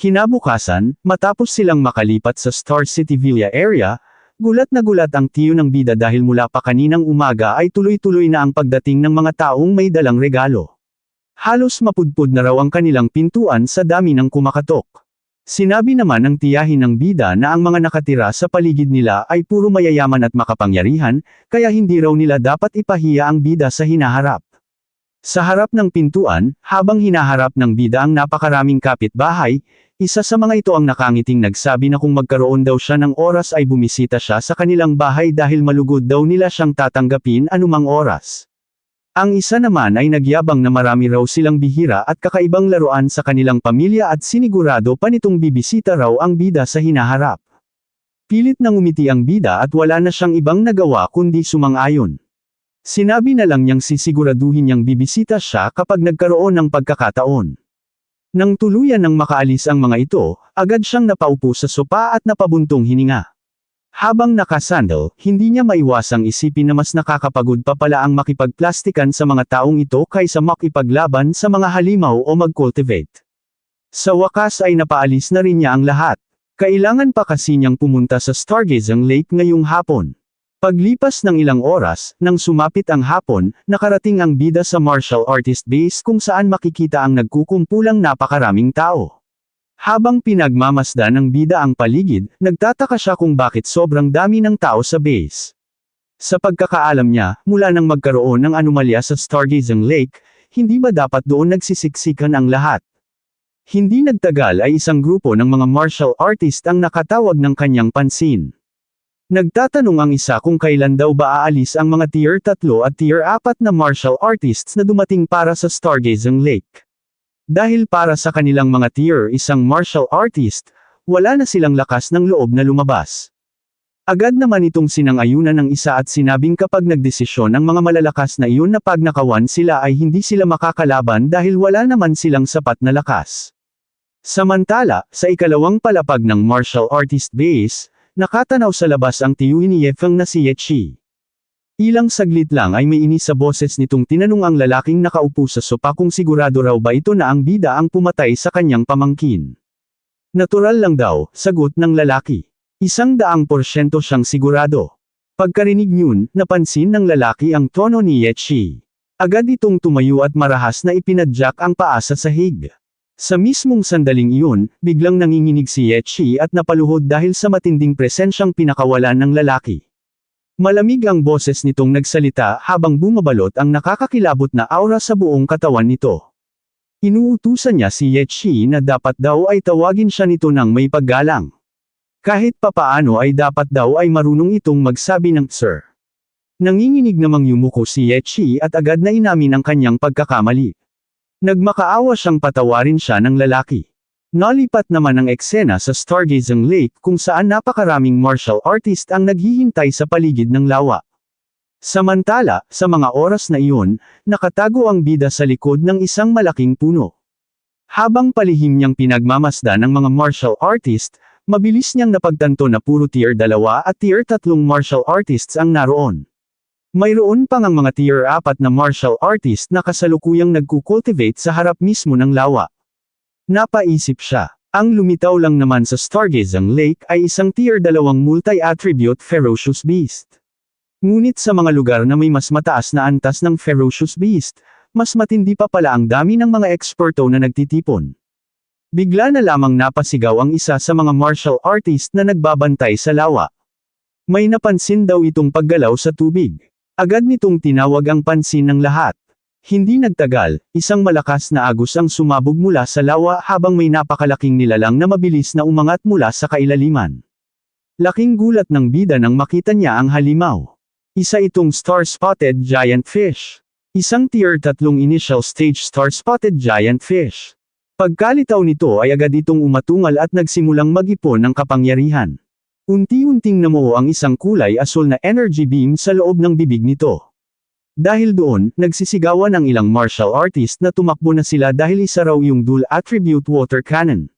Kinabukasan, matapos silang makalipat sa Star City Villa area, gulat na gulat ang tiyo ng bida dahil mula pa kaninang umaga ay tuloy-tuloy na ang pagdating ng mga taong may dalang regalo. Halos mapudpud na raw ang kanilang pintuan sa dami ng kumakatok. Sinabi naman ng tiyahin ng bida na ang mga nakatira sa paligid nila ay puro mayayaman at makapangyarihan, kaya hindi raw nila dapat ipahiya ang bida sa hinaharap. Sa harap ng pintuan, habang hinaharap ng bida ang napakaraming kapitbahay, isa sa mga ito ang nakangiting nagsabi na kung magkaroon daw siya ng oras ay bumisita siya sa kanilang bahay dahil malugod daw nila siyang tatanggapin anumang oras. Ang isa naman ay nagyabang na marami raw silang bihira at kakaibang laruan sa kanilang pamilya at sinigurado pa nitong bibisita raw ang bida sa hinaharap. Pilit nang umiti ang bida at wala na siyang ibang nagawa kundi sumang-ayon. Sinabi na lang niyang sisiguraduhin niyang bibisita siya kapag nagkaroon ng pagkakataon. Nang tuluyan ng makaalis ang mga ito, agad siyang napaupo sa sopa at napabuntong hininga. Habang nakasandal, hindi niya maiwasang isipin na mas nakakapagod pa pala ang makipagplastikan sa mga taong ito kaysa makipaglaban sa mga halimaw o mag-cultivate. Sa wakas ay napaalis na rin niya ang lahat. Kailangan pa kasi niyang pumunta sa Stargazing Lake ngayong hapon. Paglipas ng ilang oras, nang sumapit ang hapon, nakarating ang bida sa martial artist base kung saan makikita ang nagkukumpulang napakaraming tao. Habang pinagmamasdan ng bida ang paligid, nagtataka siya kung bakit sobrang dami ng tao sa base. Sa pagkakaalam niya, mula nang magkaroon ng anomalya sa Stargazing Lake, hindi ba dapat doon nagsisiksikan ang lahat? Hindi nagtagal ay isang grupo ng mga martial artist ang nakatawag ng kanyang pansin. Nagtatanong ang isa kung kailan daw ba aalis ang mga tier 3 at tier 4 na martial artists na dumating para sa Stargazing Lake. Dahil para sa kanilang mga tier isang martial artist, wala na silang lakas ng loob na lumabas. Agad naman itong sinang-ayunan ng isa at sinabing kapag nagdesisyon ang mga malalakas na iyon na pag nakawan sila ay hindi sila makakalaban dahil wala naman silang sapat na lakas. Samantala, sa ikalawang palapag ng martial artist base, nakatanaw sa labas ang tiyuhin ni Yefeng na si Yechi. Ilang saglit lang ay may inis sa boses nitong tinanong ang lalaking nakaupo sa sopa kung sigurado raw ba ito na ang bida ang pumatay sa kanyang pamangkin. Natural lang daw, sagot ng lalaki. 100% siyang sigurado. Pagkarinig yun, napansin ng lalaki ang tono ni Yechi. Agad itong tumayo at marahas na ipinadyak ang paa sa sahig. Sa mismong sandaling iyon, biglang nanginginig si Yechi at napaluhod dahil sa matinding presensyang pinakawalan ng lalaki. Malamig ang boses nitong nagsalita habang bumabalot ang nakakakilabot na aura sa buong katawan nito. Inuutusan niya si Yechi na dapat daw ay tawagin siya nito ng may paggalang. Kahit papaano ay dapat daw ay marunong itong magsabi ng sir. Nanginginig namang yumuko si Yechi at agad na inamin ang kanyang pagkakamali. Nagmakaawa siyang patawarin siya ng lalaki. Nalipat naman ang eksena sa Stargazing Lake kung saan napakaraming martial artist ang naghihintay sa paligid ng lawa. Samantala, sa mga oras na iyon, nakatago ang bida sa likod ng isang malaking puno. Habang palihim niyang pinagmamasdan ng mga martial artist, mabilis niyang napagtanto na puro tier 2 at tier 3 martial artists ang naroon. Mayroon pang ang mga tier 4 na martial artist na kasalukuyang nagkukultivate sa harap mismo ng lawa. Napaisip siya. Ang lumitaw lang naman sa Stargazing Lake ay isang tier 2 multi-attribute ferocious beast. Ngunit sa mga lugar na may mas mataas na antas ng ferocious beast, mas matindi pa pala ang dami ng mga eksperto na nagtitipon. Bigla na lamang napasigaw ang isa sa mga martial artist na nagbabantay sa lawa. May napansin daw itong paggalaw sa tubig. Agad nitong tinawag ang pansin ng lahat. Hindi nagtagal, isang malakas na agos ang sumabog mula sa lawa habang may napakalaking nilalang na mabilis na umangat mula sa kailaliman. Laking gulat ng bida nang makita niya ang halimaw. Isa itong star-spotted giant fish. Isang tier 3 initial stage star-spotted giant fish. Pagkalitaw nito ay agad itong umatungal at nagsimulang mag-ipon ng kapangyarihan. Unti-unting namuo ang isang kulay asul na energy beam sa loob ng bibig nito. Dahil doon, nagsisigawan ang ilang martial artist na tumakbo na sila dahil isa raw yung dual attribute water cannon.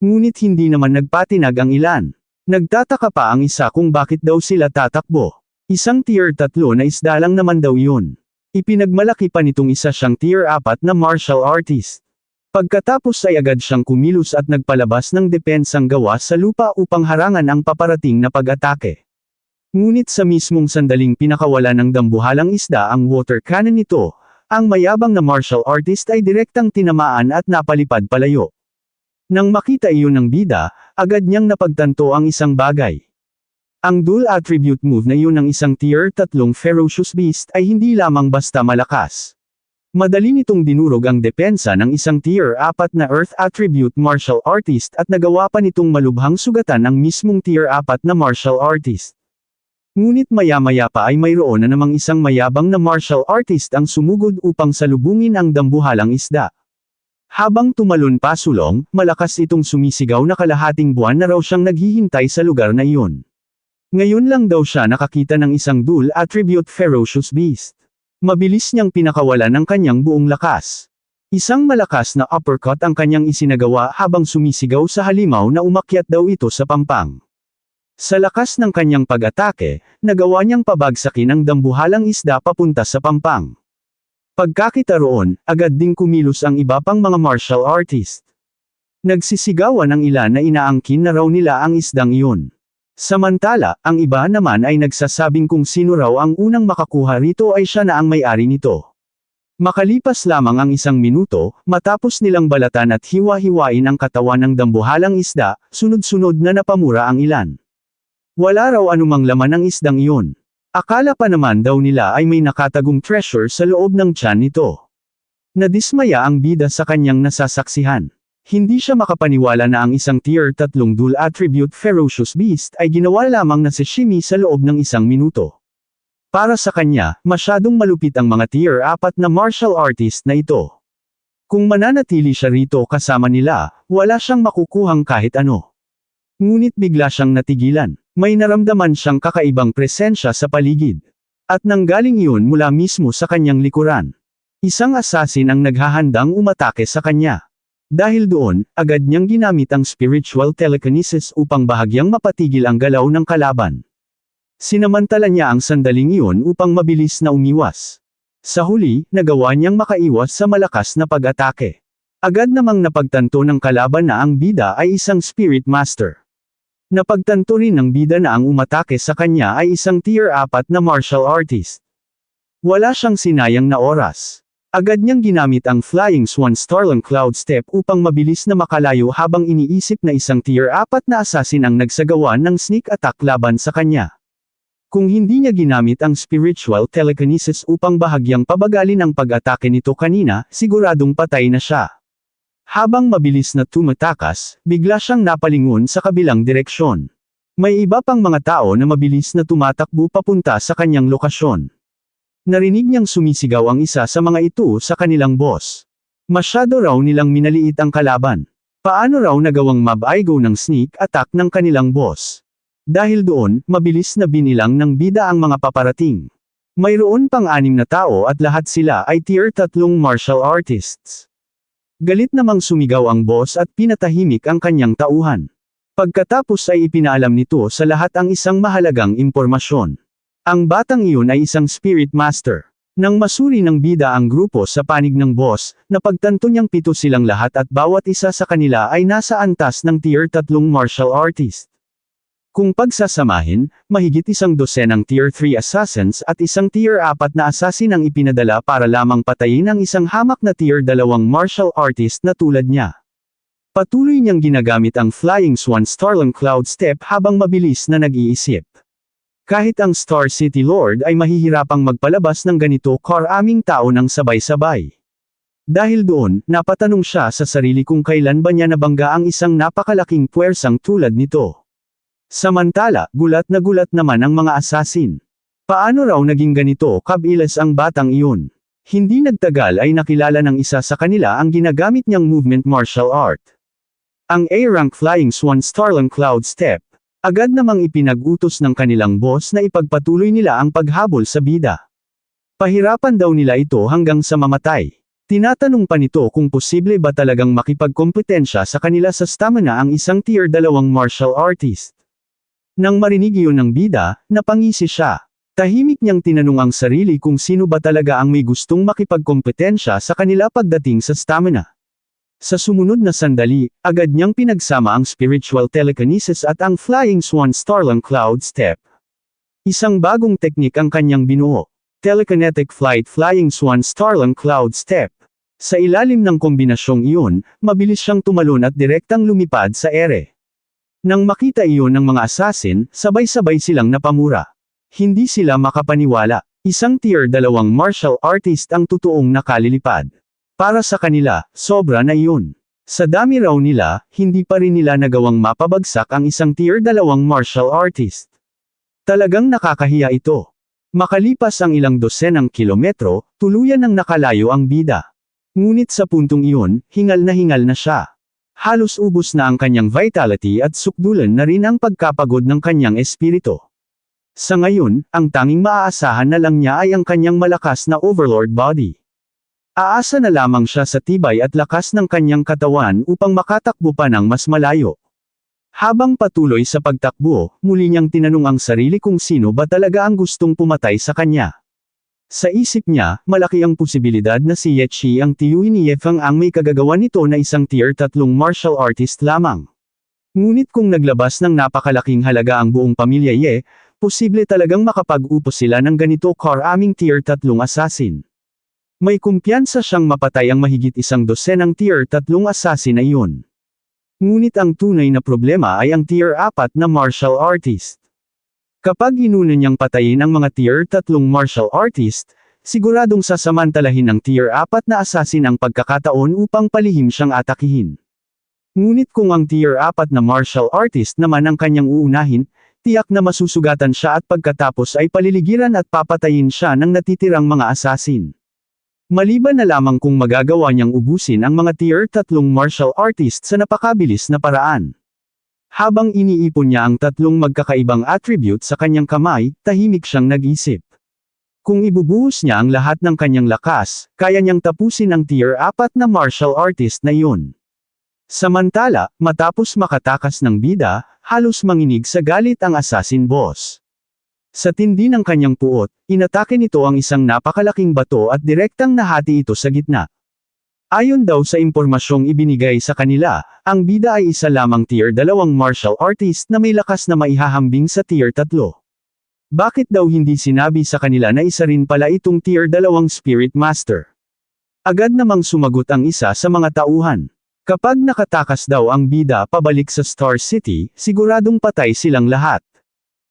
Ngunit hindi naman nagpatinag ang ilan. Nagtataka pa ang isa kung bakit daw sila tatakbo. Isang tier 3 na isda lang naman daw yun. Ipinagmalaki pa nitong isa siyang tier 4 na martial artist. Pagkatapos ay agad siyang kumilos at nagpalabas ng depensang gawa sa lupa upang harangan ang paparating na pag-atake. Ngunit sa mismong sandaling pinakawala ng dambuhalang isda ang water cannon nito, ang mayabang na martial artist ay direktang tinamaan at napalipad palayo. Nang makita iyon ng bida, agad niyang napagtanto ang isang bagay. Ang dual attribute move na iyon ng isang tier 3 ferocious beast ay hindi lamang basta malakas. Madali nitong dinurog ang depensa ng isang tier 4 na earth attribute martial artist at nagawa pa nitong malubhang sugatan ang mismong tier 4 na martial artist. Ngunit maya-maya pa ay mayroon na namang isang mayabang na martial artist ang sumugod upang salubungin ang dambuhalang isda. Habang tumalon pasulong, malakas itong sumisigaw na kalahating buwan na raw siyang naghihintay sa lugar na iyon. Ngayon lang daw siya nakakita ng isang dual attribute ferocious beast. Mabilis niyang pinakawala ng kanyang buong lakas. Isang malakas na uppercut ang kanyang isinagawa habang sumisigaw sa halimaw na umakyat daw ito sa pampang. Sa lakas ng kanyang pag-atake, nagawa niyang pabagsakin ang dambuhalang isda papunta sa pampang. Pagkakita roon, agad ding kumilos ang iba pang mga martial artist. Nagsisigawan ang ilan na inaangkin na raw nila ang isdang iyon. Samantala, ang iba naman ay nagsasabing kung sino raw ang unang makakuha rito ay siya na ang may-ari nito. Makalipas lamang ang 1 minuto, matapos nilang balatan at hiwa-hiwain ang katawan ng dambuhalang isda, sunod-sunod na napamura ang ilan. Wala raw anumang laman ng isdang iyon. Akala pa naman daw nila ay may nakatagong treasure sa loob ng tiyan nito. Nadismaya ang bida sa kanyang nasasaksihan. Hindi siya makapaniwala na ang isang tier 3 dual attribute ferocious beast ay ginawa lamang na sashimi sa loob ng 1 minuto. Para sa kanya, masyadong malupit ang mga tier 4 na martial artist na ito. Kung mananatili siya rito kasama nila, wala siyang makukuhang kahit ano. Ngunit bigla siyang natigilan. May naramdaman siyang kakaibang presensya sa paligid. At nanggaling iyon mula mismo sa kanyang likuran. Isang assassin ang naghahandang umatake sa kanya. Dahil doon, agad niyang ginamit ang spiritual telekinesis upang bahagyang mapatigil ang galaw ng kalaban. Sinamantala niya ang sandaling iyon upang mabilis na umiwas. Sa huli, nagawa niyang makaiwas sa malakas na pag-atake. Agad namang napagtanto ng kalaban na ang bida ay isang spirit master. Napagtanto rin ng bida na ang umatake sa kanya ay isang tier 4 na martial artist. Wala siyang sinayang na oras. Agad niyang ginamit ang Flying Swan Starlung Cloud Step upang mabilis na makalayo habang iniisip na isang tier 4 na assassin ang nagsagawa ng sneak attack laban sa kanya. Kung hindi niya ginamit ang spiritual telekinesis upang bahagyang pabagalin ang pag-atake nito kanina, siguradong patay na siya. Habang mabilis na tumatakas, bigla siyang napalingon sa kabilang direksyon. May iba pang mga tao na mabilis na tumatakbo papunta sa kanyang lokasyon. Narinig niyang sumisigaw ang isa sa mga ito sa kanilang boss. Masyado raw nilang minaliit ang kalaban. Paano raw nagawang mab-aigo ng sneak attack ng kanilang boss? Dahil doon, mabilis na binilang ng bida ang mga paparating. Mayroon pang 6 na tao at lahat sila ay tier 3 martial artists. Galit namang sumigaw ang boss at pinatahimik ang kanyang tauhan. Pagkatapos ay ipinaalam nito sa lahat ang isang mahalagang impormasyon. Ang batang iyon ay isang spirit master. Nang masuri ng bida ang grupo sa panig ng boss, napagtanto niyang 7 silang lahat at bawat isa sa kanila ay nasa antas ng tier 3 martial artist. Kung pagsasamahin, mahigit 12 ng tier 3 assassins at isang tier 4 na assassin ang ipinadala para lamang patayin ang isang hamak na tier 2 martial artist na tulad niya. Patuloy niyang ginagamit ang Flying Swan Starlung Cloud Step habang mabilis na nag-iisip. Kahit ang Star City Lord ay mahihirapang magpalabas ng ganito karaming tao ng sabay-sabay. Dahil doon, napatanong siya sa sarili kung kailan ba niya nabangga ang isang napakalaking puwersang tulad nito. Samantala, gulat naman ang mga assassin. Paano raw naging ganito kabilis ang batang iyon? Hindi nagtagal ay nakilala ng isa sa kanila ang ginagamit niyang movement martial art. Ang A-rank Flying Swan Starlung Cloud Step. Agad namang ipinag-utos ng kanilang boss na ipagpatuloy nila ang paghabol sa bida. Pahirapan daw nila ito hanggang sa mamatay. Tinatanong pa nito kung posible ba talagang makipagkompetensya sa kanila sa stamina ang isang tier 2 martial artist. Nang marinig iyon ng bida, napangisi siya. Tahimik niyang tinanong ang sarili kung sino ba talaga ang may gustong makipagkompetensya sa kanila pagdating sa stamina. Sa sumunod na sandali, agad niyang pinagsama ang spiritual telekinesis at ang Flying Swan Starlung Cloud Step. Isang bagong teknik ang kanyang binuo. Telekinetic Flight Flying Swan Starlung Cloud Step. Sa ilalim ng kombinasyong iyon, mabilis siyang tumalon at direktang lumipad sa ere. Nang makita iyon ng mga assassin, sabay-sabay silang napamura. Hindi sila makapaniwala. Isang tier 2 martial artist ang totoong nakalilipad. Para sa kanila, sobra na iyon. Sa dami raw nila, hindi pa rin nila nagawang mapabagsak ang isang tier 2 martial artist. Talagang nakakahiya ito. Makalipas ang ilang dosenang kilometro, tuluyan ng nakalayo ang bida. Ngunit sa puntong iyon, hingal na siya. Halos ubos na ang kanyang vitality at sukdulan na rin ang pagkapagod ng kanyang espiritu. Sa ngayon, ang tanging maaasahan na lang niya ay ang kanyang malakas na overlord body. Aasa na lamang siya sa tibay at lakas ng kanyang katawan upang makatakbo pa ng mas malayo. Habang patuloy sa pagtakbo, muli niyang tinanong ang sarili kung sino ba talaga ang gustong pumatay sa kanya. Sa isip niya, malaki ang posibilidad na si Ye Chi ang tiyuhin ni Ye Feng ang may kagagawa nito na isang tier 3 martial artist lamang. Ngunit kung naglabas ng napakalaking halaga ang buong pamilya Ye, posible talagang makapag-upos sila ng ganito karaming tier 3 assassin. May kumpiyansa siyang mapatay ang mahigit isang dosenang tier 3 assassin na iyon. Ngunit ang tunay na problema ay ang tier 4 na martial artist. Kapag inuna niyang patayin ang mga tier 3 martial artist, siguradong sasamantalahin ng tier 4 na assassin ang pagkakataon upang palihim siyang atakihin. Ngunit kung ang tier 4 na martial artist naman ang kanyang uunahin, tiyak na masusugatan siya at pagkatapos ay paliligiran at papatayin siya ng natitirang mga assassin. Maliban na lamang kung magagawa niyang ubusin ang mga tier 3 martial artist sa napakabilis na paraan. Habang iniipon niya ang 3 magkakaibang attribute sa kanyang kamay, tahimik siyang nag-isip. Kung ibubuhos niya ang lahat ng kanyang lakas, kaya niyang tapusin ang tier 4 na martial artist na iyon. Samantala, matapos makatakas ng bida, halos manginig sa galit ang assassin boss. Sa tindi ng kanyang puot, inatake nito ang isang napakalaking bato at direktang nahati ito sa gitna. Ayon daw sa impormasyong ibinigay sa kanila, ang bida ay isa lamang tier 2 martial artist na may lakas na maihahambing sa tier 3. Bakit daw hindi sinabi sa kanila na isa rin pala itong tier 2 spirit master? Agad namang sumagot ang isa sa mga tauhan. Kapag nakatakas daw ang bida pabalik sa Star City, siguradong patay silang lahat.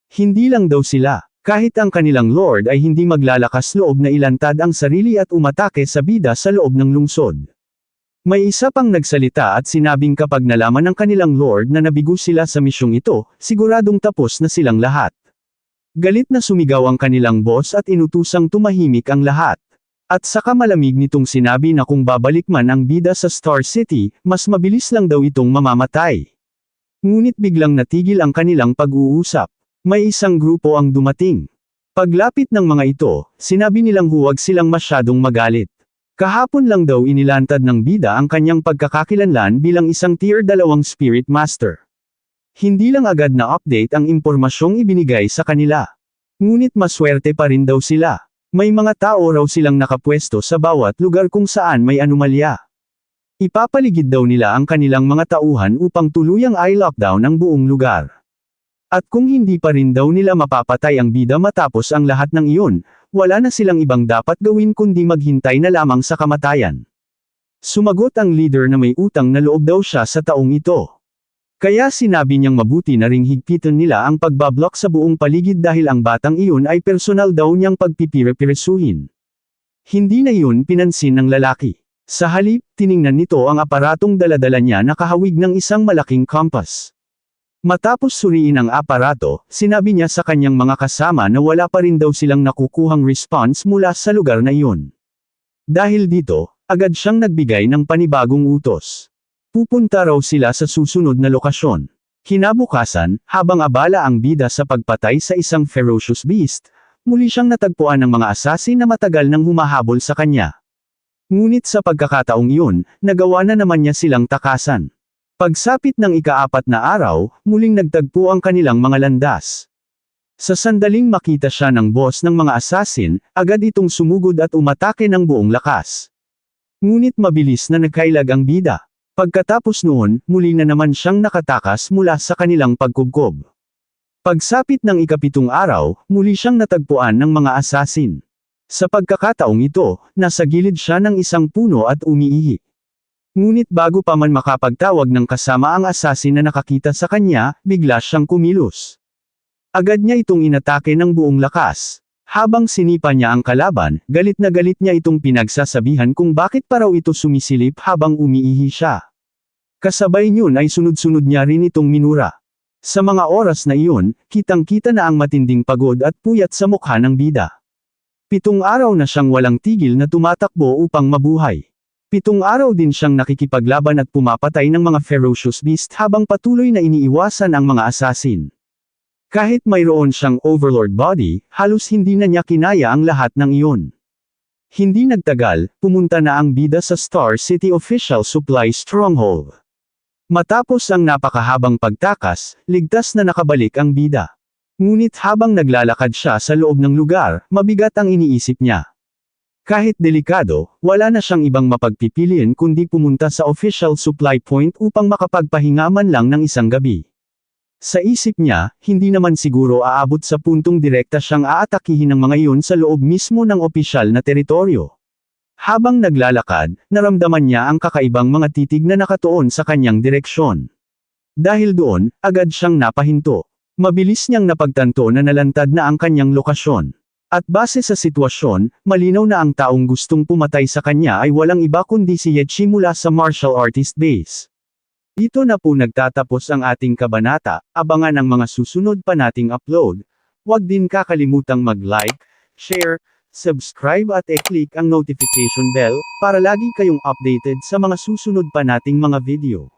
Hindi lang daw sila, kahit ang kanilang lord ay hindi maglalakas loob na ilantad ang sarili at umatake sa bida sa loob ng lungsod. May isa pang nagsalita at sinabing kapag nalaman ng kanilang lord na nabigo sila sa misyong ito, siguradong tapos na silang lahat. Galit na sumigaw ang kanilang boss at inutusang tumahimik ang lahat. At saka malamig nitong sinabi na kung babalik man ang bida sa Star City, mas mabilis lang daw itong mamamatay. Ngunit biglang natigil ang kanilang pag-uusap. May isang grupo ang dumating. Paglapit ng mga ito, sinabi nilang huwag silang masyadong magalit. Kahapon lang daw inilantad ng bida ang kanyang pagkakakilanlan bilang isang tier 2 spirit master. Hindi lang agad na update ang impormasyong ibinigay sa kanila. Ngunit maswerte pa rin daw sila. May mga tao raw silang nakapwesto sa bawat lugar kung saan may anomalya. Ipapaligid daw nila ang kanilang mga tauhan upang tuluyang i-lockdown ang buong lugar. At kung hindi pa rin daw nila mapapatay ang bida matapos ang lahat ng iyon, wala na silang ibang dapat gawin kundi maghintay na lamang sa kamatayan. Sumagot ang leader na may utang na loob daw siya sa taong ito. Kaya sinabi niyang mabuti na ring higpitan nila ang pagbablock sa buong paligid dahil ang batang iyon ay personal daw niyang pagpipire-piresuhin. Hindi na iyon pinansin ng lalaki. Sa halip, tiningnan nito ang aparatong daladala niya na kahawig ng isang malaking compass. Matapos suriin ang aparato, sinabi niya sa kanyang mga kasama na wala pa rin daw silang nakukuhang response mula sa lugar na iyon. Dahil dito, agad siyang nagbigay ng panibagong utos. Pupunta raw sila sa susunod na lokasyon. Kinabukasan, habang abala ang bida sa pagpatay sa isang ferocious beast, muli siyang natagpuan ng mga assassin na matagal nang humahabol sa kanya. Ngunit sa pagkakataong iyon, nagawa na naman niya silang takasan. Pagsapit ng ika-4 na araw, muling nagtagpo ang kanilang mga landas. Sa sandaling makita siya ng boss ng mga assassin, agad itong sumugod at umatake ng buong lakas. Ngunit mabilis na nagkailag ang bida. Pagkatapos noon, muli na naman siyang nakatakas mula sa kanilang pagkubkob. Pagsapit ng ikapitong araw, muli siyang natagpuan ng mga asasin. Sa pagkakataong ito, nasa gilid siya ng isang puno at umiihi. Ngunit bago pa man makapagtawag ng kasama ang asasin na nakakita sa kanya, bigla siyang kumilos. Agad niya itong inatake ng buong lakas. Habang sinipa niya ang kalaban, galit niya itong pinagsasabihan kung bakit pa raw ito sumisilip habang umiihi siya. Kasabay niyon ay sunod-sunod niya rin itong minura. Sa mga oras na iyon, kitang-kita na ang matinding pagod at puyat sa mukha ng bida. 7 araw na siyang walang tigil na tumatakbo upang mabuhay. 7 araw din siyang nakikipaglaban at pumapatay ng mga ferocious beast habang patuloy na iniiwasan ang mga assassin. Kahit mayroon siyang overlord body, halos hindi na niya kinaya ang lahat ng iyon. Hindi nagtagal, pumunta na ang bida sa Star City Official Supply Stronghold. Matapos ang napakahabang pagtakas, ligtas na nakabalik ang bida. Ngunit habang naglalakad siya sa loob ng lugar, mabigat ang iniisip niya. Kahit delikado, wala na siyang ibang mapagpipilian kundi pumunta sa official supply point upang makapagpahinga man lang ng isang gabi. Sa isip niya, hindi naman siguro aabot sa puntong direkta siyang aatakihin ng mga iyon sa loob mismo ng opisyal na teritoryo. Habang naglalakad, naramdaman niya ang kakaibang mga titig na nakatuon sa kanyang direksyon. Dahil doon, agad siyang napahinto. Mabilis niyang napagtanto na nalantad na ang kanyang lokasyon. At base sa sitwasyon, malinaw na ang taong gustong pumatay sa kanya ay walang iba kundi si Yechi mula sa martial artist base. Dito na po nagtatapos ang ating kabanata, abangan ang mga susunod pa nating upload. Huwag din kakalimutang mag-like, share, subscribe at i-click ang notification bell, para lagi kayong updated sa mga susunod pa nating mga video.